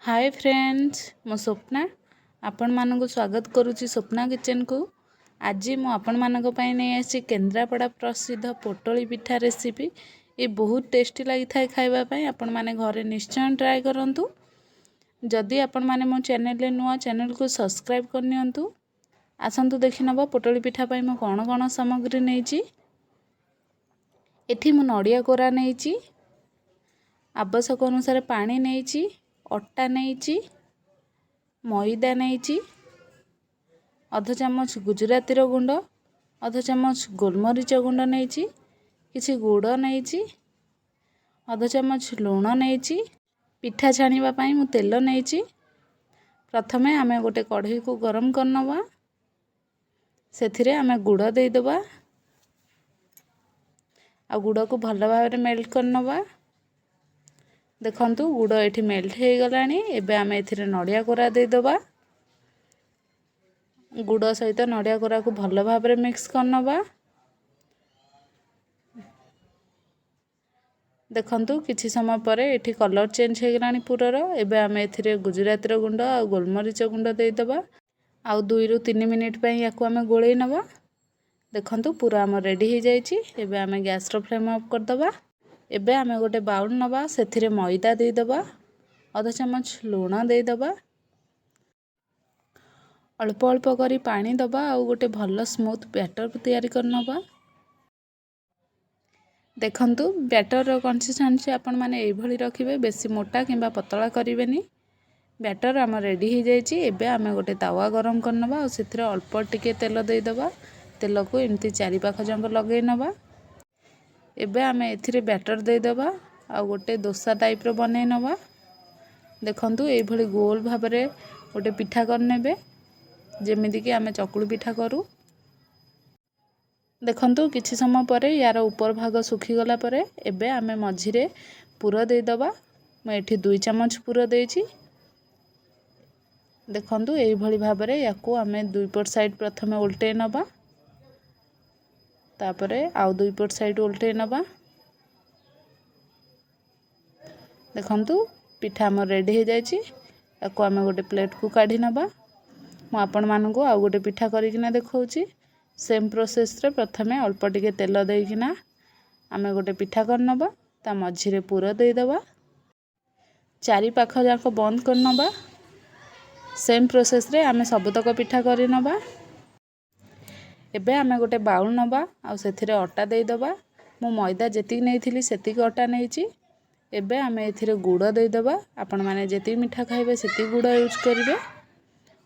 Hi friends मो स्वप्ना आपण मानक स्वागत करुच्ची स्वप्ना किचन को। आज मु आपण मानक पई नै आसी केन्द्रापड़ा प्रसिद्ध पोटली पिठा रेसिपी। ये बहुत टेस्टी लगी थाए खाइबा पई। आपण माने घरे निश्चय ट्राए करंतु। जदि आपण माने मो चैनल रे नुआ चैनल को सब्सक्राइब करनियंतु। आसंतु देखि नबा पोटली पिठा पई मु कोन कोन सामग्री नैची। एठी मु नडिया कोरा नैची, आवश्यक अनुसार पानी नैची, अट्टा नैची, मैदा नैची, आधा चामच गुजराती गुंड, आधा चामच गोलमरीच गुंड नैची, किछि गुड़ नैची, आधा चामच लूण नैची। पिठा छाणीबा पई मु तेल नैची। प्रथमे आमे गोटे कढ़ई को गरम करनवा, सेथिरे आमे गुड़ देई दबा आ गुड़ को भल भाव मेल्ट करनवा। देखंतु गुड़ एठी मेल्ट हो गलानी। एबे आमे एथिरे नडिया कोरा दे दबा। गुड़ सहित नडिया कोरा को भल भाव मिक्स करनवा। देखंतु किछि समय परे एठी कलर चेंज हो गलानी पुरर। एबे आमे एथिरे गुजराती गुंड आ गोलमरीच गुंड दे दबा आ 2 रु 3 मिनिट पई याकू आमे गोळेई नबा। देखंतु पूरा हम रेडी हो जाईची। एबे आमे गैस रो फ्लेम ऑफ कर दबा। एबे आमे गोटे बाउल नबा, सेथिरे मैदा दे दबा, आधा चामच लूण दे दबा, अल्प अल्प करी पानी दबा आ गोटे भल स्मूथ बैटर तैयारी करनबा। देखंतु बैटर रो कंसिस्टेंसी आपण माने एई भली रखिबे, बेसी मोटा किंबा पतला करिवेनी। बैटर हम रेडी हो जाईची। एबे आमे गोटे तावा गरम करनबा आ सेथिरे अल्प टिके तेल दे दबा। तेल को एमती चारि पाख जंग लगेई नबा। एबे आमे एथिरे बैटर दे दबा आ गोटे डोसा टाइप रो बनै नबा। देखंतु एई भली गोल भाबरे गोटे पिठा कर नेबे, जेमिति कि आमे चकुली पिठा करू। देखंतु किछि समय परे यार ऊपर भाग सुखी गला परे एबे आमे मझिरे पुर दे दबा। मैं एठी 2 चम्मच पुर देइछि। देखंतु एई भली भाबरे याकू आमे 2 पट साइड प्रथमे उल्टे नबा, तापरे आउ 2 पट साइड उल्टे नबा। देखंतु पिठा हमर रेडी हो जाईची। याकू आमे गोटे प्लेट को काढी नबा। मु आपण मानकू आउ गोटे पिठा करिकिना देखौची। सेम प्रोसेस रे प्रथमे अल्प टिके तेल देइकिना आमे गोटे पिठा करनबा। ता मझिरे पुर देई दबा, चारि पाख जाक बंद करनबा। सेम प्रोसेस रे आमे सबतक पिठा करि नबा। एबे आमे गोटे बाउल नबा आ सेथिरे अट्टा देई दबा। मु मैदा जेति नैथिली सेति अट्टा नैची। एबे आमे एथिरे गुड़ देई दबा। आपण माने जेति मिठा खाइबे सेति गुड़ यूज करिवे।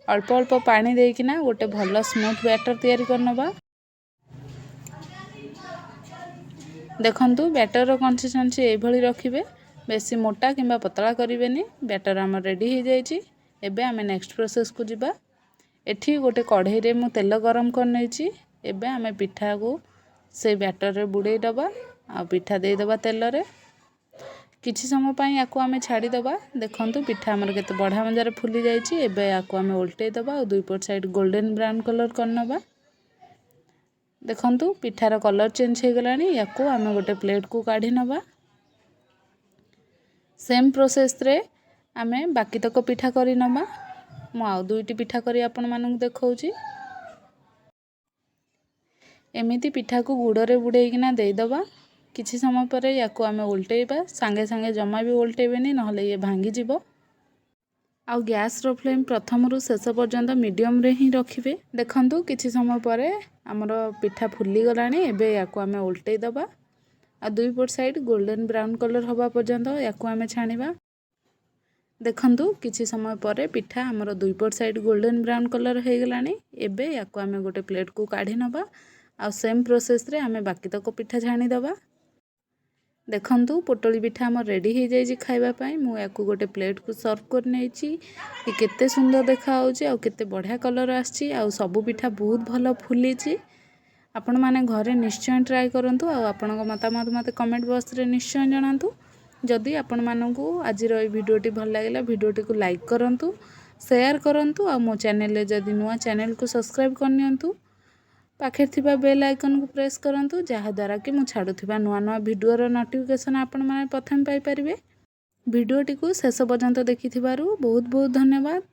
अल्प अल्प पानी देइकिना गोटे भल स्मूथ बैटर तैयारी करनबा। देखंतु बैटर रो कंसिस्टेंसी एई भली रखिबे, बेसी मोटा किंबा पतला करिवेनी। बैटर हम रेडी हो जाईची। एबे आमे नेक्स्ट प्रोसेस को जिबा। एठी गोटे कढ़ई रे मु तेल गरम कर नैची। एबे आमे पिठा को से बैटर रे बुड़ेई दबा आ पिठा देई दबा तेल रे। किछि समय पई याकू आमे छाड़ी दबा। देखंतु पिठा हमर केते बढ़िया मंजार फुली जाईची। एबे याकू आमे उल्टेई दबा आ 2 पट साइड गोल्डन ब्राउन कलर करनबा। देखंतु पिठार कलर चेंज हो गलानी। याकू आमे गोटे प्लेट को काढी नबा। सेम प्रोसेस रे आमे बाकी तक पिठा करि नबा। मु आउ 2टी पिठा करी आपण मानक देखौची। एमिति पिठा को गुड़ रे बुड़ेइकिना देई दबा। किछि समय परे याकू आमे उल्टेइबा। सांगे सांगे जमा भी उल्टेइबेनी, नहले ये भांगी जिवो। आउ गैस रो फ्लेम प्रथम रु शेष पर्यंत मीडियम रे ही रखिबे। देखंतु किछि समय परे हमर पिठा फुली गलानी। एबे याकू आमे उल्टेइ दबा आ 2 पट साइड गोल्डन ब्राउन कलर हबा पर्यंत याकू आमे छाणीबा। देखंतु किछि समय परे पिठा हमर 2 पट साइड गोल्डन ब्राउन कलर हो गलानी। एबे याकू आमे गोटे प्लेट को काढी नबा आ सेम प्रोसेस रे आमे बाकी तक पिठा छाणी दबा। देखंतु पोटली पिठा हमर रेडी हो जाईची खाइबा पई। मु याकू गोटे प्लेट को सर्व कर नैची। ये केते सुंदर देखा होची आ केते बढ़िया कलर आछी आ सब पिठा बहुत भलो फुलीची। आपण माने घरे निश्चय ट्राई करंतु आ आपनक मतामत मते कमेंट बॉक्स रे निश्चय जणांतु। जदि आपण मानकू आज रो ए वीडियोटी भल लागला वीडियोटी को लाइक करंतु, शेयर करंतु आ मो चैनल रे जदि नुआ चैनल को सब्सक्राइब करनियंतु। पाखे थिबा बेल आइकन को प्रेस करंतु, जहा द्वारा कि मु छाडुथिबा नुआ नुआ वीडियो रो नोटिफिकेशन आपण माने प्रथम पाई परिबे। ଭିଡ଼ିଓଟିକୁ ଶେଷ ପର୍ଯ୍ୟନ୍ତ ଦେଖିଥିବାରୁ ବହୁତ ବହୁତ ଧନ୍ୟବାଦ।